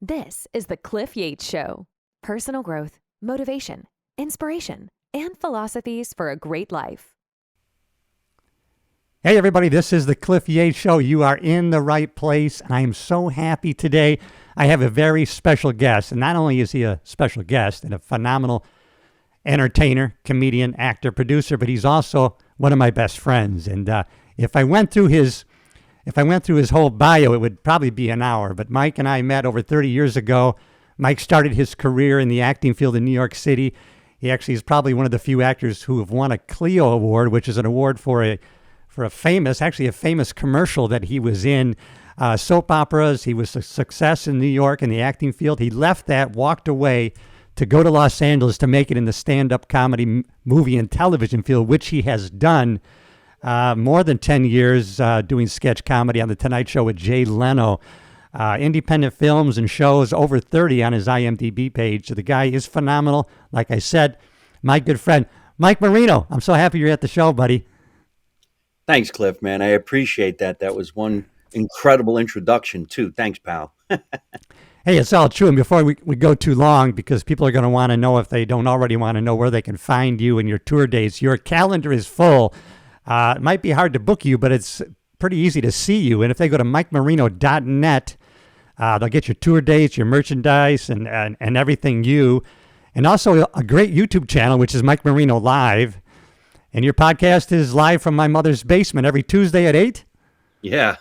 This is the Cliff Yates Show. Personal growth, motivation, inspiration, and philosophies for a great life. Hey everybody, this is the Cliff Yates Show. You are in the right place, and I am so happy today. I have a very special guest, and not only is he a special guest and a phenomenal entertainer, comedian, actor, producer, but he's also one of my best friends. And if I went through his whole bio, it would probably be an hour. But Mike and I met over 30 years ago. Mike started his career in the acting field in New York City. He actually is probably one of the few actors who have won a Clio Award, which is an award for a famous commercial that he was in. Soap operas. He was a success in New York in the acting field. He left that, walked away to go to Los Angeles to make it in the stand-up comedy, movie, and television field, which he has done more than 10 years doing sketch comedy on The Tonight Show with Jay Leno. Independent films and shows, over 30 on his IMDb page. So the guy is phenomenal. Like I said, my good friend, Mike Marino. I'm so happy you're at the show, buddy. Thanks, Cliff, man. I appreciate that. That was one incredible introduction, too. Thanks, pal. Hey, it's all true. And before we go too long, because people are going to want to know, if they don't already want to know, where they can find you and your tour dates. Your calendar is full. It might be hard to book you, but it's pretty easy to see you. And if they go to MikeMarino.net, they'll get your tour dates, your merchandise, and everything you. And also a great YouTube channel, which is Mike Marino Live. And your podcast is live from my mother's basement every Tuesday at 8? Yeah.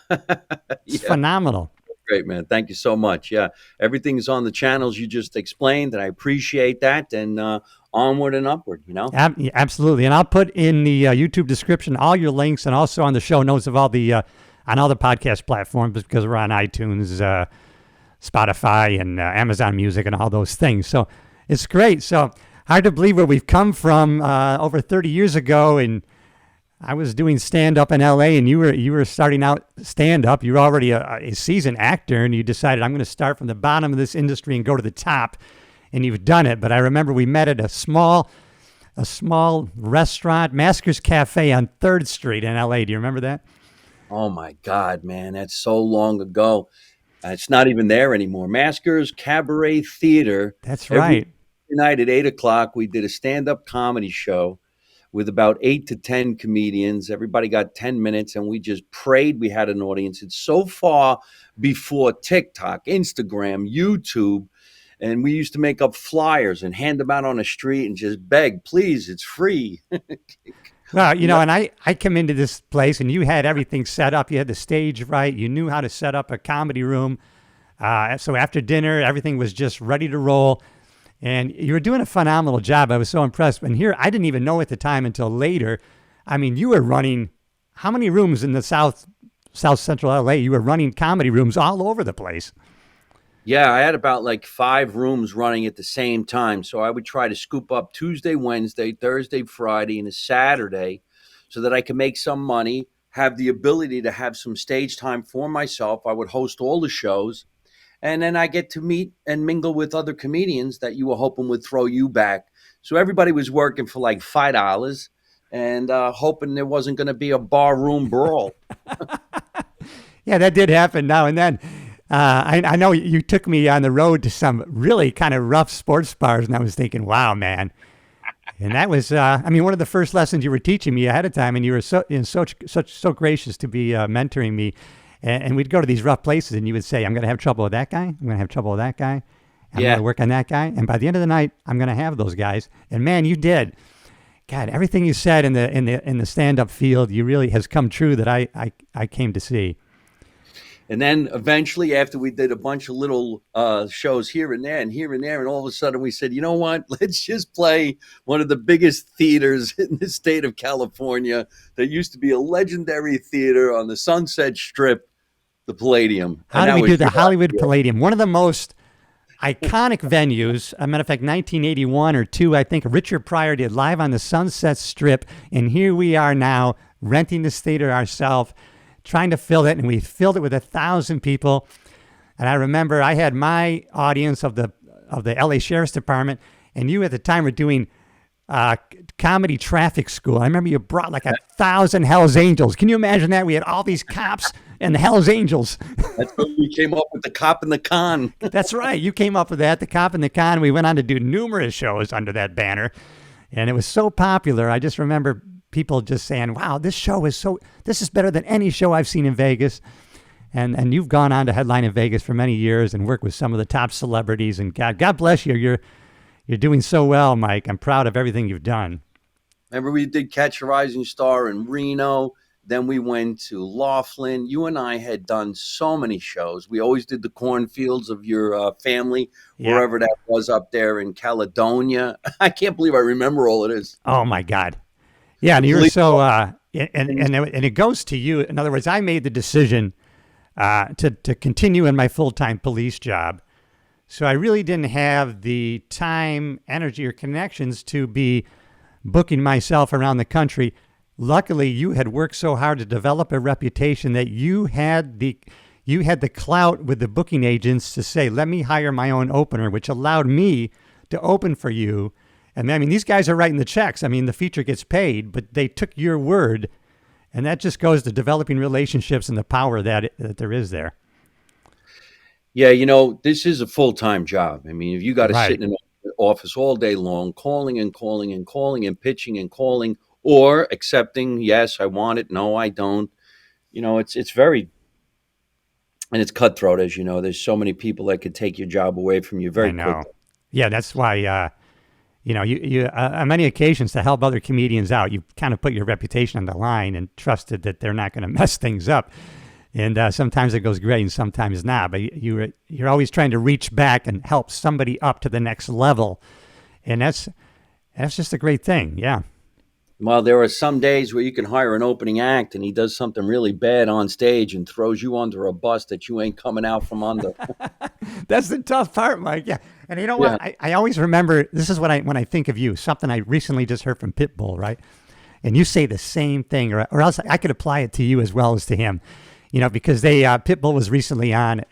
It's phenomenal. Great, man. Thank you so much. Yeah. Everything is on the channels you just explained, and I appreciate that. And onward and upward, you know? Absolutely. And I'll put in the YouTube description all your links, and also on the show notes of all the on all the podcast platforms, because we're on iTunes, Spotify, and Amazon Music, and all those things. So it's great. So hard to believe where we've come from over 30 years ago. And I was doing stand-up in L.A., and you were starting out stand-up. You were already a seasoned actor, and you decided, I'm going to start from the bottom of this industry and go to the top. And you've done it. But I remember we met at a small restaurant, Masker's Cafe on 3rd Street in L.A. Do you remember that? Oh, my God, man. That's so long ago. It's not even there anymore. Masker's Cabaret Theater. That's right. Every night at 8 o'clock, we did a stand-up comedy show with about 8 to 10 comedians. Everybody got 10 minutes, and we just prayed we had an audience. It's so far before TikTok, Instagram, YouTube, and we used to make up flyers and hand them out on the street and just beg, please, it's free. Well, and I come into this place, and you had everything set up. You had the stage right. You knew how to set up a comedy room. So after dinner, everything was just ready to roll. And you were doing a phenomenal job. I was so impressed. And here, I didn't even know at the time until later. I mean, you were running how many rooms in the South Central LA? You were running comedy rooms all over the place. Yeah, I had about like 5 rooms running at the same time. So I would try to scoop up Tuesday, Wednesday, Thursday, Friday, and a Saturday so that I could make some money, have the ability to have some stage time for myself. I would host all the shows. And then I get to meet and mingle with other comedians that you were hoping would throw you back. So everybody was working for like $5 and hoping there wasn't going to be a barroom brawl. Yeah, that did happen now and then. I know you took me on the road to some really kind of rough sports bars, and I was thinking, wow, man. And that was, one of the first lessons you were teaching me ahead of time, and you were so gracious to be mentoring me. And we'd go to these rough places, and you would say, I'm going to have trouble with that guy. I'm going to have trouble with that guy. I'm going to work on that guy. And by the end of the night, I'm going to have those guys. And man, you did. God, everything you said in the stand-up field, you really has come true that I came to see. And then eventually, after we did a bunch of little shows here and there, and all of a sudden we said, you know what? Let's just play one of the biggest theaters in the state of California. There used to be a legendary theater on the Sunset Strip, the Palladium. How did we do the Hollywood Palladium? One of the most iconic venues. As a matter of fact, 1981 or 2, I think Richard Pryor did live on the Sunset Strip. And here we are now renting this theater ourselves, trying to fill it, and we filled it with 1,000 people. And I remember I had my audience of the LA Sheriff's Department, and you at the time were doing comedy traffic school. I remember you brought like 1,000 Hell's Angels. Can you imagine that? We had all these cops and the Hells Angels. That's when we came up with the Cop and the Con. That's right. You came up with that, the Cop and the Con. We went on to do numerous shows under that banner, and it was so popular. I just remember people just saying, wow, this is better than any show I've seen in Vegas. And you've gone on to headline in Vegas for many years and work with some of the top celebrities. And God bless you. You're doing so well, Mike. I'm proud of everything you've done. Remember, we did Catch a Rising Star in Reno. Then we went to Laughlin. You and I had done so many shows. We always did the cornfields of your family, wherever that was up there in Caledonia. I can't believe I remember all of this. Oh, my God. Yeah, and you're so, and it goes to you. In other words, I made the decision to continue in my full-time police job. So I really didn't have the time, energy, or connections to be booking myself around the country. Luckily, you had worked so hard to develop a reputation that you had the clout with the booking agents to say, let me hire my own opener, which allowed me to open for you. And I mean, these guys are writing the checks. I mean, the feature gets paid, but they took your word. And that just goes to developing relationships and the power that there is there. Yeah, this is a full-time job. I mean, if you got to sit in an office all day long, calling and calling and calling and pitching and calling, or accepting, yes, I want it, no, I don't. It's very, and it's cutthroat, as you know. There's so many people that could take your job away from you very quickly. Yeah, that's why, you on many occasions to help other comedians out, you kind of put your reputation on the line and trusted that they're not going to mess things up. And sometimes it goes great and sometimes not. But you're always trying to reach back and help somebody up to the next level. And that's just a great thing. Yeah. Well, there are some days where you can hire an opening act and he does something really bad on stage and throws you under a bus that you ain't coming out from under. That's the tough part, Mike. Yeah. And you know what? I always remember, this is when I think of you, something I recently just heard from Pitbull, right? And you say the same thing, or else I could apply it to you as well as to him. Because Pitbull was recently on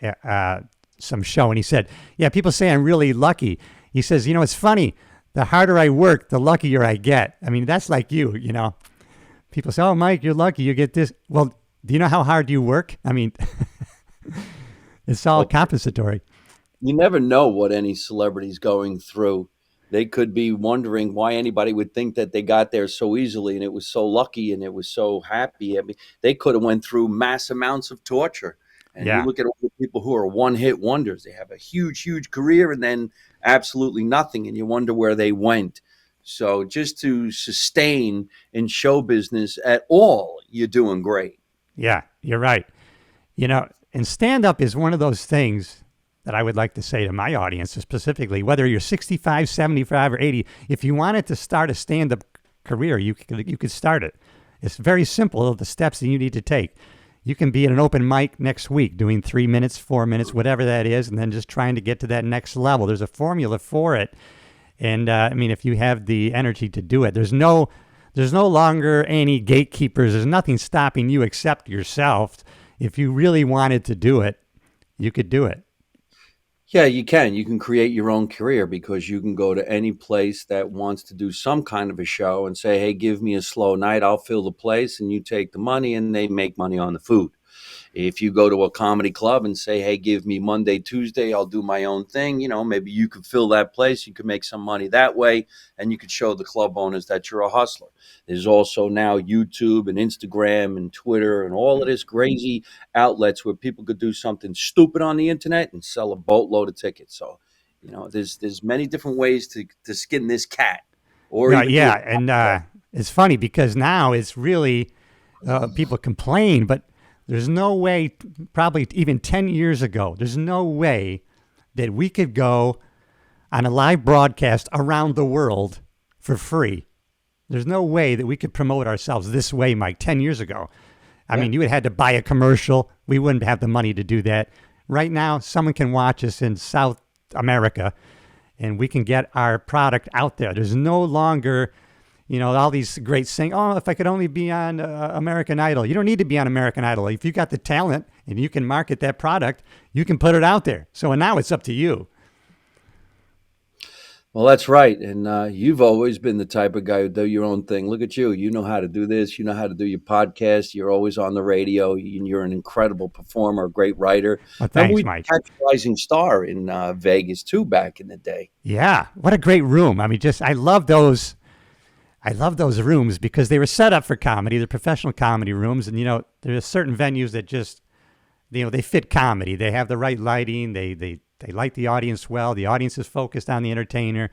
some show, and he said, yeah, people say I'm really lucky. He says, it's funny. The harder I work, the luckier I get. I mean, that's like you, People say, oh, Mike, you're lucky. You get this. Well, do you know how hard you work? I mean, it's all compensatory. You never know what any celebrity's going through. They could be wondering why anybody would think that they got there so easily and it was so lucky and it was so happy. I mean, they could have went through mass amounts of torture. And you look at all the people who are one-hit wonders. They have a huge, huge career and then absolutely nothing, and you wonder where they went. So just to sustain in show business at all, you're doing great. Yeah, you're right. And stand-up is one of those things that I would like to say to my audience specifically, whether you're 65, 75, or 80, if you wanted to start a stand-up career, you could start it. It's very simple, the steps that you need to take. You can be at an open mic next week doing 3 minutes, 4 minutes, whatever that is, and then just trying to get to that next level. There's a formula for it. And if you have the energy to do it, there's no longer any gatekeepers. There's nothing stopping you except yourself. If you really wanted to do it, you could do it. Yeah, you can. You can create your own career because you can go to any place that wants to do some kind of a show and say, hey, give me a slow night. I'll fill the place and you take the money and they make money on the food. If you go to a comedy club and say, hey, give me Monday, Tuesday, I'll do my own thing. Maybe you could fill that place. You could make some money that way and you could show the club owners that you're a hustler. There's also now YouTube and Instagram and Twitter and all of this crazy outlets where people could do something stupid on the internet and sell a boatload of tickets. So, there's many different ways to skin this cat. It's funny because now it's really people complain, but there's no way, probably even 10 years ago, there's no way that we could go on a live broadcast around the world for free. There's no way that we could promote ourselves this way, Mike, 10 years ago. I mean, you would have had to buy a commercial. We wouldn't have the money to do that. Right now, someone can watch us in South America, and we can get our product out there. There's no longer, all these great saying, oh, if I could only be on American Idol. You don't need to be on American Idol. If you got the talent and you can market that product, you can put it out there. So now it's up to you. Well, that's right. And you've always been the type of guy who do your own thing. Look at you. You know how to do this. You know how to do your podcast. You're always on the radio. You're an incredible performer, a great writer. Well, Remember, thanks, we Mike. catch Rising Star in Vegas, too, back in the day. Yeah, what a great room. I mean, I love those. I love those rooms because they were set up for comedy. They're professional comedy rooms, and there's certain venues that just, they fit comedy. They have the right lighting. They light the audience well. The audience is focused on the entertainer.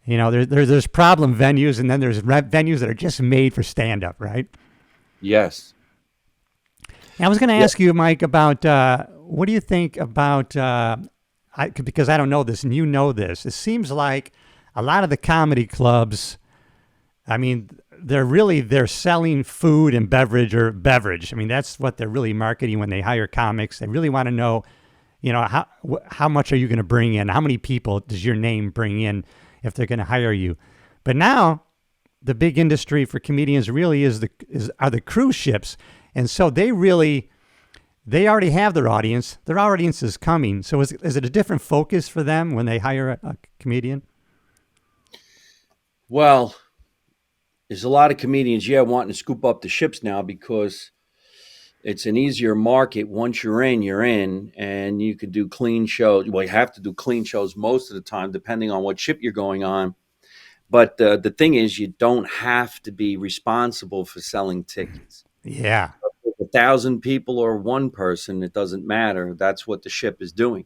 There's problem venues, and then there's venues that are just made for stand-up, right? Yes. I was going to ask you, Mike, about what do you think about, because I don't know this, and you know this. It seems like a lot of the comedy clubs, I mean, they're selling food and beverage or beverage. I mean, that's what they're really marketing when they hire comics. They really want to know, how much are you going to bring in? How many people does your name bring in if they're going to hire you? But now the big industry for comedians really are the cruise ships. And so they already have their audience. Their audience is coming. So is it a different focus for them when they hire a comedian? Well, there's a lot of comedians, wanting to scoop up the ships now because it's an easier market. Once you're in, and you could do clean shows. Well, you have to do clean shows most of the time, depending on what ship you're going on. But the thing is, you don't have to be responsible for selling tickets. Yeah. 1,000 people or one person, it doesn't matter. That's what the ship is doing.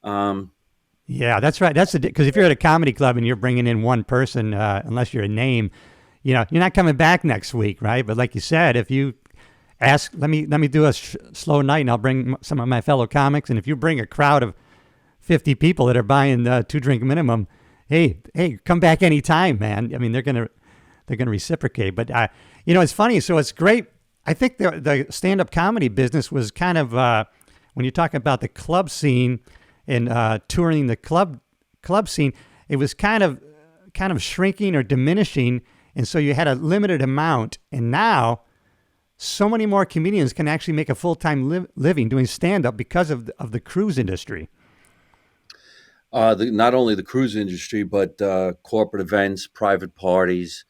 Yeah, that's right. That's because if you're at a comedy club and you're bringing in one person, unless you're a name, you're not coming back next week, right? But like you said, if you ask, let me do a slow night, and I'll bring some of my fellow comics. And if you bring a crowd of 50 people that are buying 2-drink minimum, hey, come back anytime, man. I mean, they're gonna reciprocate. But it's funny. So it's great. I think the stand-up comedy business was kind of when you talk about the club scene and touring the club scene, it was kind of shrinking or diminishing. And so you had a limited amount, and now so many more comedians can actually make a full-time living doing stand-up because of the cruise industry. Not only the cruise industry, but corporate events, private parties,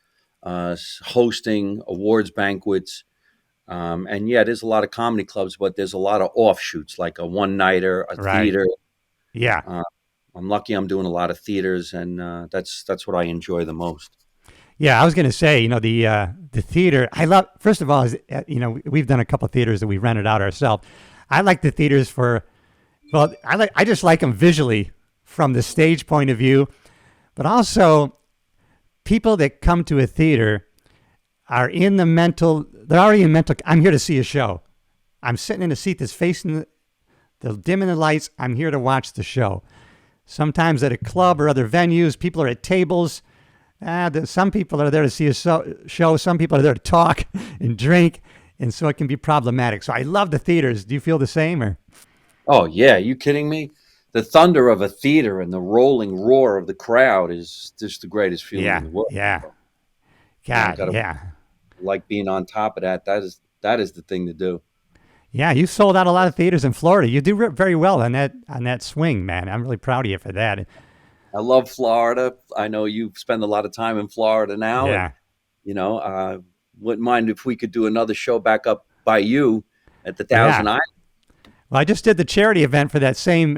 hosting awards banquets. And there's a lot of comedy clubs, but there's a lot of offshoots, like a one-nighter, a theater. Yeah. I'm lucky I'm doing a lot of theaters, and that's what I enjoy the most. Yeah, I was going to say, the theater, I love, first of all, we've done a couple of theaters that we rented out ourselves. I like the theaters I just like them visually from the stage point of view, but also people that come to a theater are they're already in mental, I'm here to see a show. I'm sitting in a seat that's facing the dimming the lights. I'm here to watch the show. Sometimes at a club or other venues, people are at tables. Some people are there to see a show. Some people are there to talk and drink, and so it can be problematic. So I love the theaters. Do you feel the same? Or? Oh, yeah. Are you kidding me? The thunder of a theater and the rolling roar of the crowd is just the greatest feeling in the world. Yeah. God, yeah. Like being on top of that. That is the thing to do. Yeah, you sold out a lot of theaters in Florida. You do very well on that swing, man. I'm really proud of you for that. I love Florida. I know you spend a lot of time in Florida now. Yeah. And, wouldn't mind if we could do another show back up by you at the Thousand Islands. Well, I just did the charity event for that same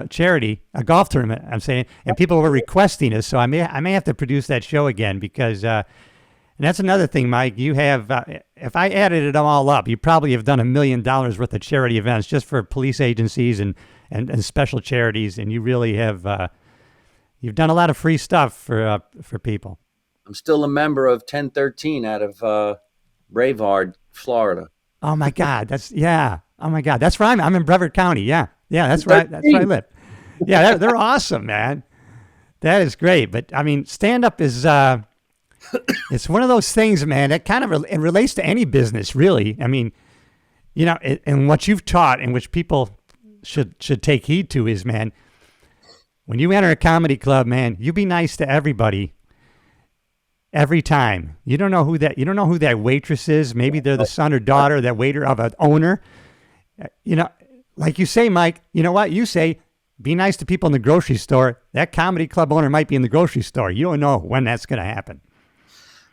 charity, a golf tournament, I'm saying, and people were requesting us. So I may have to produce that show again because, and that's another thing, Mike. You have, if I added it all up, you probably have done $1 million worth of charity events just for police agencies and special charities, and you really have. You've done a lot of free stuff for people. I'm still a member of 1013 out of Brevard, Florida. Oh my God, oh my God, that's where I'm in Brevard County. Yeah, that's right. That's where I live. Yeah, they're awesome, man. That is great. But I mean, stand up is it's one of those things, man. That kind of it relates to any business, really. I mean, and what you've taught and which people should take heed to is, man. When you enter a comedy club, man, you be nice to everybody every time. You don't know who that waitress is. Maybe they're the son or daughter, that waiter of an owner. Like you say, Mike, you know what? You say, be nice to people in the grocery store. That comedy club owner might be in the grocery store. You don't know when that's going to happen.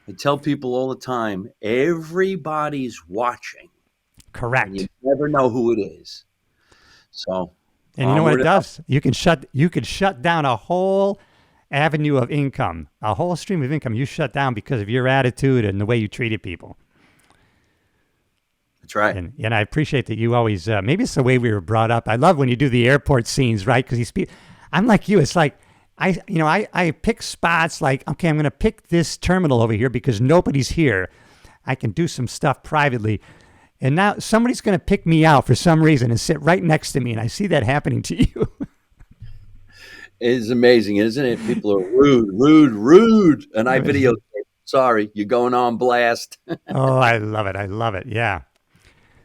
I tell people all the time, everybody's watching. Correct. And you never know who it is. So, and you know what it does? You can shut down a whole avenue of income, a whole stream of income. You shut down because of your attitude and the way you treated people. That's right. And I appreciate that you always, maybe it's the way we were brought up. I love when you do the airport scenes, right? Because I'm like you. It's like, I pick spots like, okay, I'm going to pick this terminal over here because nobody's here. I can do some stuff privately. And now somebody's going to pick me out for some reason and sit right next to me. And I see that happening to you. It's amazing, isn't it? People are rude. And I videotape. Sorry, you're going on blast. Oh, I love it. Yeah.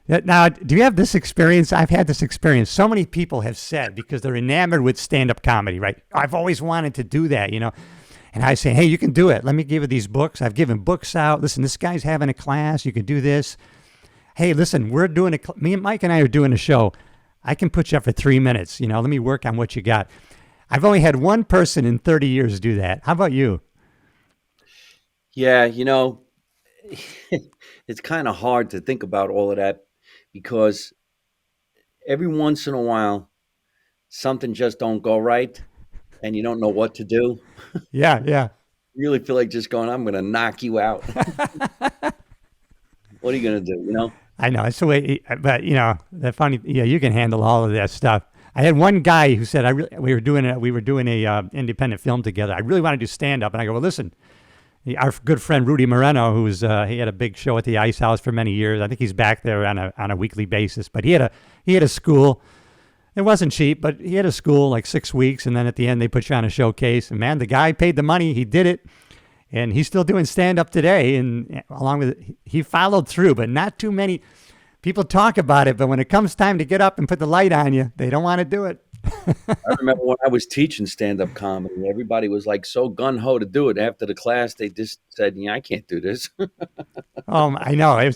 Now, do you have this experience? I've had this experience. So many people have said, because they're enamored with stand-up comedy, right? I've always wanted to do that, And I say, hey, you can do it. Let me give you these books. I've given books out. Listen, this guy's having a class. You can do this. Hey, listen, me and Mike and I are doing a show. I can put you up for 3 minutes. Let me work on what you got. I've only had one person in 30 years do that. How about you? Yeah, it's kind of hard to think about all of that because every once in a while, something just don't go right and you don't know what to do. Yeah. You really feel like just going, I'm going to knock you out. What are you going to do, I know. It's the way, but, the funny, you can handle all of that stuff. I had one guy who said, we were doing a independent film together. I really want to do stand-up. And I go, well, listen, our good friend Rudy Moreno, he had a big show at the Ice House for many years. I think he's back there on a weekly basis. But he had a school. It wasn't cheap, but he had a school like 6 weeks, and then at the end they put you on a showcase. And man, the guy paid the money. He did it, and he's still doing stand up today. And along with it, he followed through. But not too many people talk about it. But when it comes time to get up and put the light on you, they don't want to do it. I remember when I was teaching stand-up comedy, everybody was like so gun-ho to do it. After the class, they just said, I can't do this. I know.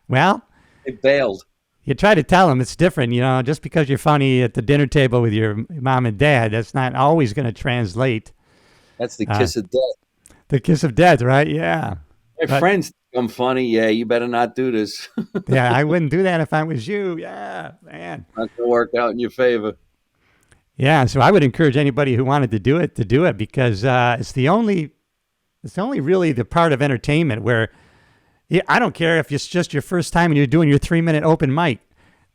Well, they bailed. You try to tell them it's different, just because you're funny at the dinner table with your mom and dad, that's not always going to translate. That's the kiss of death. The kiss of death, right? Yeah. My friends think I'm funny. Yeah, you better not do this. Yeah, I wouldn't do that if I was you. Yeah, man. Not going to work out in your favor. Yeah, so I would encourage anybody who wanted to do it because it's the only really the part of entertainment where I don't care if it's just your first time and you're doing your 3-minute open mic.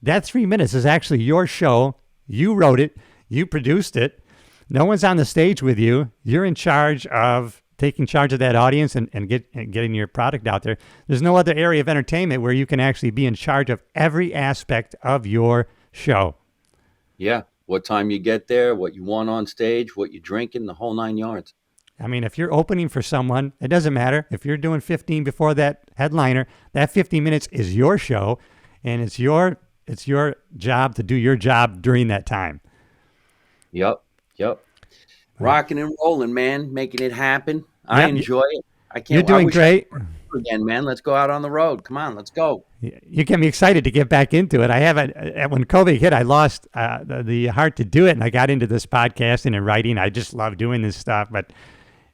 That 3 minutes is actually your show. You wrote it. You produced it. No one's on the stage with you. You're in charge of taking charge of that audience and getting your product out there. There's no other area of entertainment where you can actually be in charge of every aspect of your show. Yeah. What time you get there, what you want on stage, what you're drinking, the whole 9 yards. I mean, if you're opening for someone, it doesn't matter. If you're doing 15 before that headliner, that 15 minutes is your show, and it's your job to do your job during that time. Yep. Rocking and rolling, man, making it happen. I enjoy it. I can't. You're doing great. Again, man, let's go out on the road. Come on, let's go. You get me excited to get back into it. I haven't. When COVID hit, I lost the heart to do it, and I got into this podcasting and writing. I just love doing this stuff, but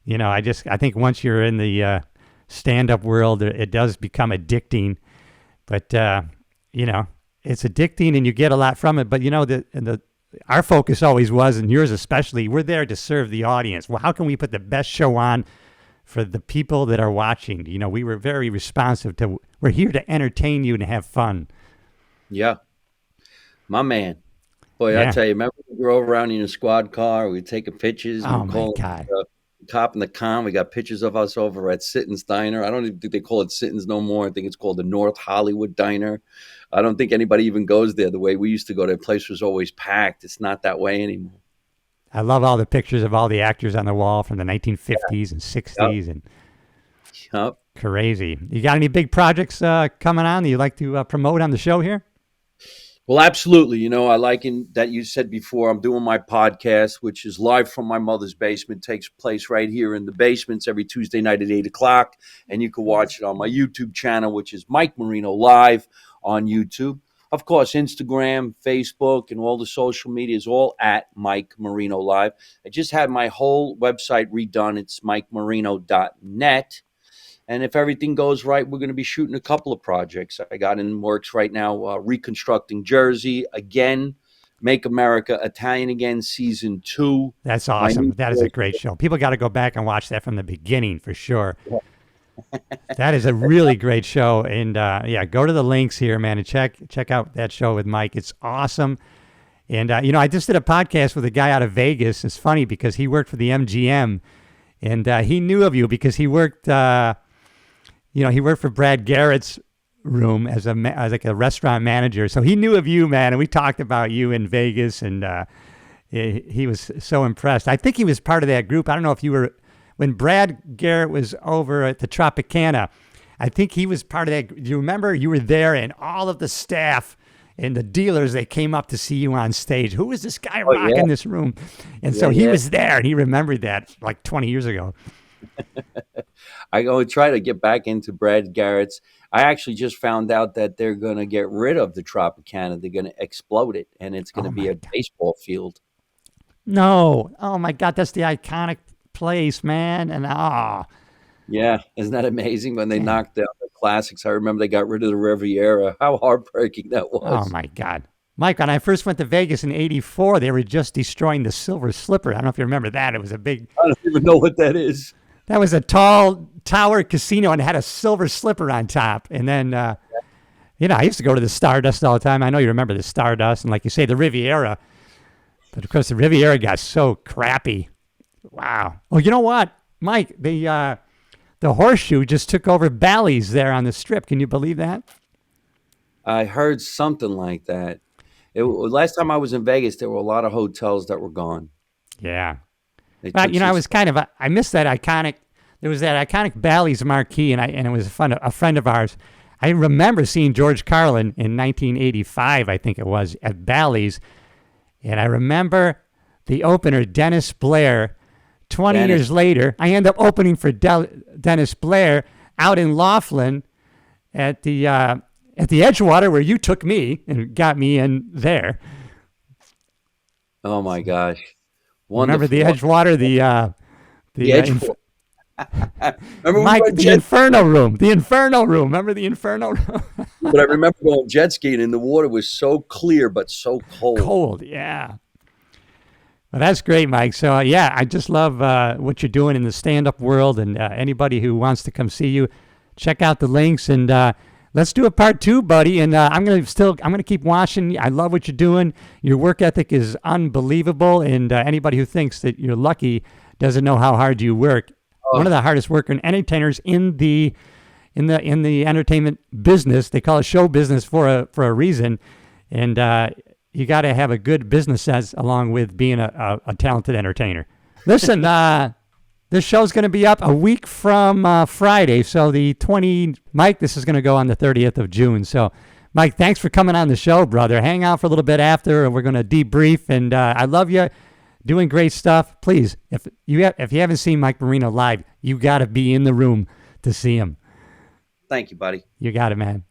I think once you're in the stand-up world, it does become addicting. But it's addicting, and you get a lot from it. But our focus always was, and yours especially, we're there to serve the audience. Well, how can we put the best show on for the people that are watching? We were very responsive to, we're here to entertain you and have fun. Yeah. My man. Boy, I tell you, remember we drove around in a squad car, we were taking pictures. Oh, my God. Cop in the con. We got pictures of us over at Sitton's Diner. I don't even think they call it Sitton's no more. I think it's called the North Hollywood Diner. I don't think anybody even goes there the way we used to go. The place was always packed. It's not that way anymore. I love all the pictures of all the actors on the wall from the 1950s and 60s. Yep. Crazy. You got any big projects coming on that you'd like to promote on the show here? Well, absolutely. I like that you said before, I'm doing my podcast, which is live from my mother's basement, takes place right here in the basements every Tuesday night at 8:00. And you can watch it on my YouTube channel, which is Mike Marino Live on YouTube. Of course, Instagram, Facebook, and all the social media is all at Mike Marino Live. I just had my whole website redone. It's mikemarino.net. And if everything goes right, we're going to be shooting a couple of projects. I got in works right now, reconstructing Jersey again, Make America Italian Again, season 2. That's awesome. That is a great show. People got to go back and watch that from the beginning for sure. Yeah. That is a really great show. And yeah, go to the links here, man, and check out that show with Mike. It's awesome. And, I just did a podcast with a guy out of Vegas. It's funny because he worked for the MGM, and he knew of you because he worked, he worked for Brad Garrett's room as like a restaurant manager. So he knew of you, man, and we talked about you in Vegas, and he was so impressed. I think he was part of that group. I don't know if you were, when Brad Garrett was over at the Tropicana, I think he was part of that. Do you remember you were there and all of the staff and the dealers, they came up to see you on stage. Who is this guy rocking this room? And so he was there, and he remembered that like 20 years ago. I go and try to get back into Brad Garrett's. I actually just found out that they're going to get rid of the Tropicana. They're going to explode it, and it's going to be a baseball field. No. Oh, my God. That's the iconic place, man. And yeah. Isn't that amazing when they knocked down the classics? I remember they got rid of the Riviera. How heartbreaking that was. Oh, my God. Mike, when I first went to Vegas in 84, they were just destroying the Silver Slipper. I don't know if you remember that. It was a big... I don't even know what that is. That was a tall tower casino and had a silver slipper on top. And then, I used to go to the Stardust all the time. I know you remember the Stardust and, like you say, the Riviera. But, of course, the Riviera got so crappy. Wow. Oh, you know what, Mike? The Horseshoe just took over Bally's there on the Strip. Can you believe that? I heard something like that. Last time I was in Vegas, there were a lot of hotels that were gone. Yeah. I was I missed that iconic. There was that iconic Ballys Marquis, and it was a friend of ours. I remember seeing George Carlin in 1985, I think it was, at Bally's, and I remember the opener, Dennis Blair. 20 years later, I end up opening for Dennis Blair out in Laughlin at the Edgewater, where you took me and got me in there. Oh my gosh. Wonderful. Remember the Edgewater, Edgewater. Remember Mike, the Inferno Room. The Inferno Room. Remember the Inferno Room? But I remember going jet skiing and the water was so clear but so cold. Cold, yeah. Well, that's great, Mike. So, I just love what you're doing in the stand-up world, and anybody who wants to come see you, check out the links, and let's do a part 2, buddy. And I'm gonna keep watching. I love what you're doing. Your work ethic is unbelievable, and anybody who thinks that you're lucky doesn't know how hard you work. One of the hardest working entertainers in the entertainment business. They call it show business for a reason, and you got to have a good business sense along with being a talented entertainer. Listen, this show's going to be up a week from Friday, so Mike, this is going to go on the 30th of June. So, Mike, thanks for coming on the show, brother. Hang out for a little bit after, and we're going to debrief. And I love you, doing great stuff. Please, if you haven't seen Mike Marino live, you got to be in the room to see him. Thank you, buddy. You got it, man.